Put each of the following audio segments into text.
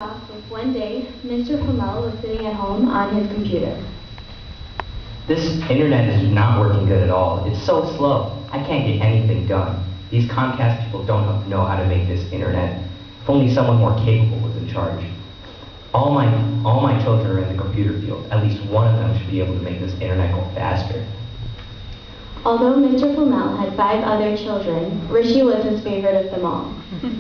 One day, Mr. Flamel was sitting at home on his computer. This internet is not working good at all. It's so slow. I can't get anything done. These Comcast people don't know how to make this internet. If only someone more capable was in charge. All my children are in the computer field. At least one of them should be able to make this internet go faster. Although Mr. Flamel had 5 other children, Rishi was his favorite of them all.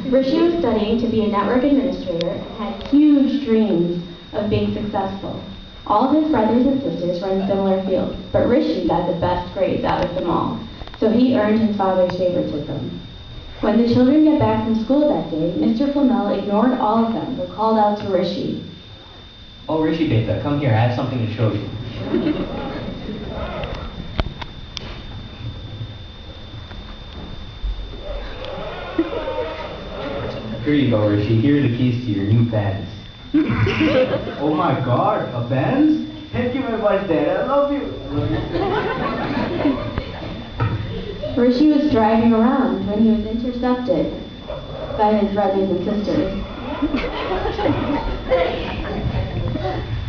Rishi was studying to be a network administrator and had huge dreams of being successful. All of his brothers and sisters were in similar fields, but Rishi got the best grades out of them all, so he earned his father's favoritism. When the children got back from school that day, Mr. Flamel ignored all of them but called out to Rishi. Oh, Rishi Beta, come here. I have something to show you. Here you go, Rishi. Here are the keys to your new Benz. Oh my God, a Benz? Thank you very much, Dad. I love you. Rishi was driving around when he was intercepted by his brothers and sisters.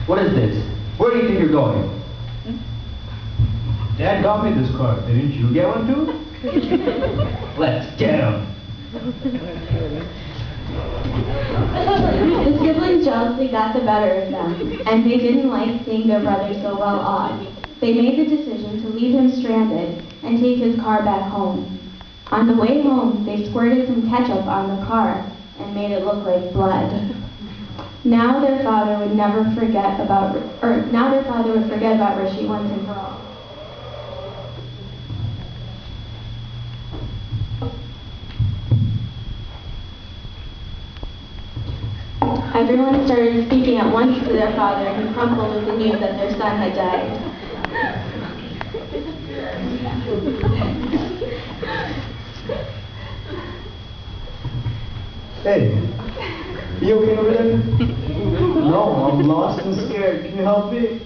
What is this? Where do you think you're going? Dad got me this car. Didn't you get one too? Let's get him. The siblings jealously got the better of them, and they didn't like seeing their brother so well off. They made the decision to leave him stranded and take his car back home. On the way home, they squirted some ketchup on the car and made it look like blood. Now their father would forget about Rishi once and for all. Everyone started speaking at once to their father, who crumpled with the news that their son had died. Hey, you okay over there? No, I'm lost and scared. Can you help me?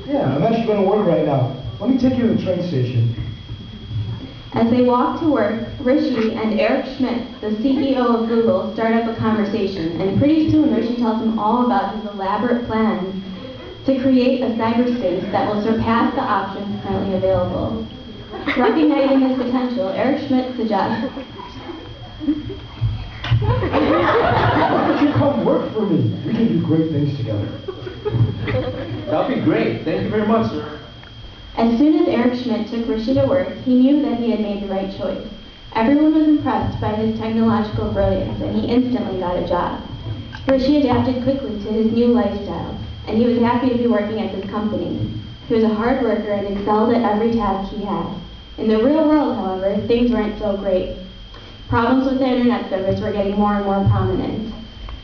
Yeah, I'm actually going to work right now. Let me take you to the train station. As they walked to work, Rishi and Eric Schmidt, the CEO of Google, start up a conversation, and pretty soon Rishi tells them all about his elaborate plans to create a cyberspace that will surpass the options currently available. Recognizing his potential, Eric Schmidt suggests, "Why don't you come work for me? We can do great things together." That'll be great. Thank you very much, sir. As soon as Eric Schmidt took Rishi to work, he knew that he had made the right choice. Everyone was impressed by his technological brilliance, and he instantly got a job. Rishi adapted quickly to his new lifestyle, and he was happy to be working at this company. He was a hard worker and excelled at every task he had. In the real world, however, things weren't so great. Problems with the internet service were getting more and more prominent.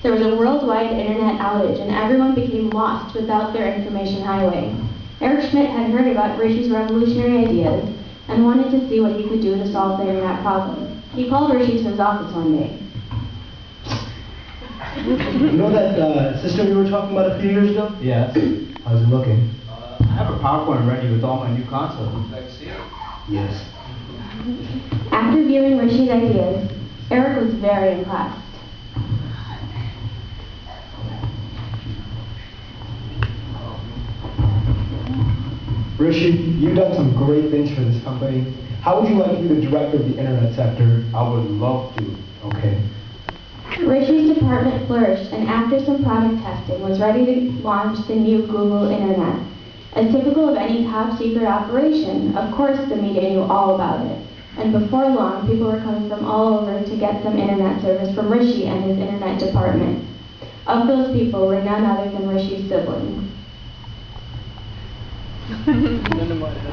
There was a worldwide internet outage, and everyone became lost without their information highway. Eric Schmidt had heard about Rishi's revolutionary ideas and wanted to see what he could do to solve the internet problem. He called Rishi to his office one day. You know that system we were talking about a few years ago? Yes. How's it looking? I have a PowerPoint ready with all my new concepts. Would you like to see it? Yes. After viewing Rishi's ideas, Eric was very impressed. Rishi, you've done some great things for this company. How would you like to be the director of the internet sector? I would love to. Okay. Rishi's department flourished, and after some product testing, was ready to launch the new Google Internet. As typical of any top-secret operation, of course the media knew all about it. And before long, people were coming from all over to get some internet service from Rishi and his internet department. Of those people were none other than Rishi's siblings.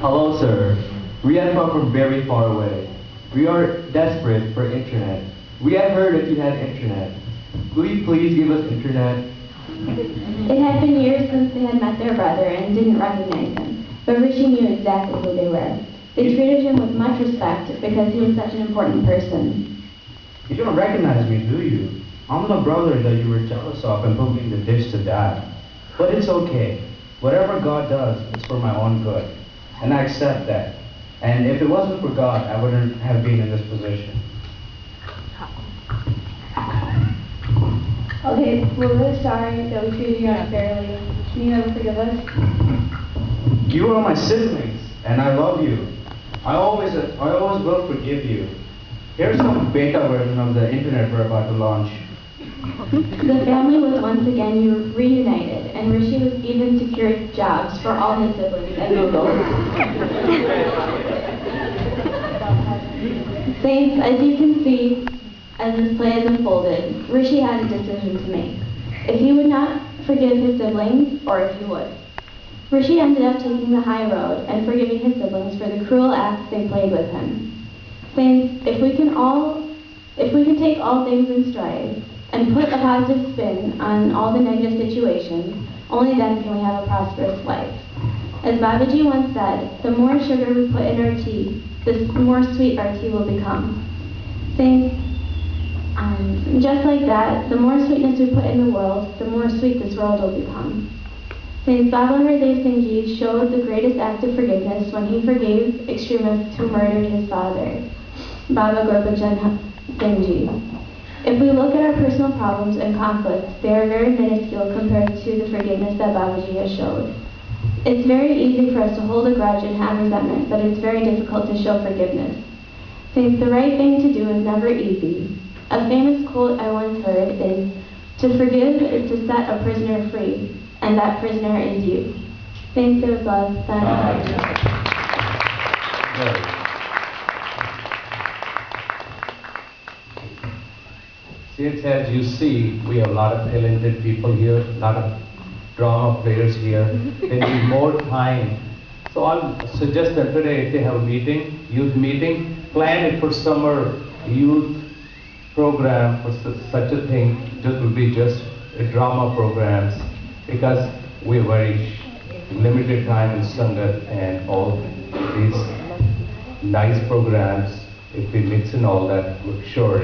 Hello, sir. We have come from very far away. We are desperate for internet. We have heard that you had internet. Will you please give us internet? It had been years since they had met their brother and didn't recognize him, but Rishi knew exactly who they were. They treated him with much respect because he was such an important person. You don't recognize me, do you? I'm the brother that you were jealous of and put me in the ditch to die. But it's okay. Whatever God does is for my own good. And I accept that. And if it wasn't for God, I wouldn't have been in this position. Okay, we're really sorry that we treated you unfairly. Can you ever forgive us? You are my siblings, and I love you. I always will forgive you. Here's some beta version of the internet we're about to launch. The family was once again reunited, and Rishi was even secured jobs for all his siblings at Google. Saints, as you can see, as this play has unfolded, Rishi had a decision to make. If he would not forgive his siblings, or if he would. Rishi ended up taking the high road and forgiving his siblings for the cruel acts they played with him. Saints, if we can take all things in stride and put a positive spin on all the negative situations, only then can we have a prosperous life. As Babaji once said, the more sugar we put in our tea, the more sweet our tea will become. Saints, just like that, the more sweetness we put in the world, the more sweet this world will become. Saint Baba Hardev Singh Ji showed the greatest act of forgiveness when he forgave extremists who murdered his father, Baba Gurbachan Singh Ji. If we look at our personal problems and conflicts, they are very minuscule compared to the forgiveness that Babaji has showed. It's very easy for us to hold a grudge and have resentment, but it's very difficult to show forgiveness. Saints, the right thing to do is never easy. A famous quote I once heard is, "To forgive is to set a prisoner free, and that prisoner is you." Saints, there was love. Since, as you see, we have a lot of talented people here, a lot of drama players here. They need more time. So I'll suggest that today, if they have a meeting, youth meeting, plan it for summer youth program for such a thing. Just will be just drama programs, because we have very limited time in Sangat, and all these nice programs, if we mix in all that, sure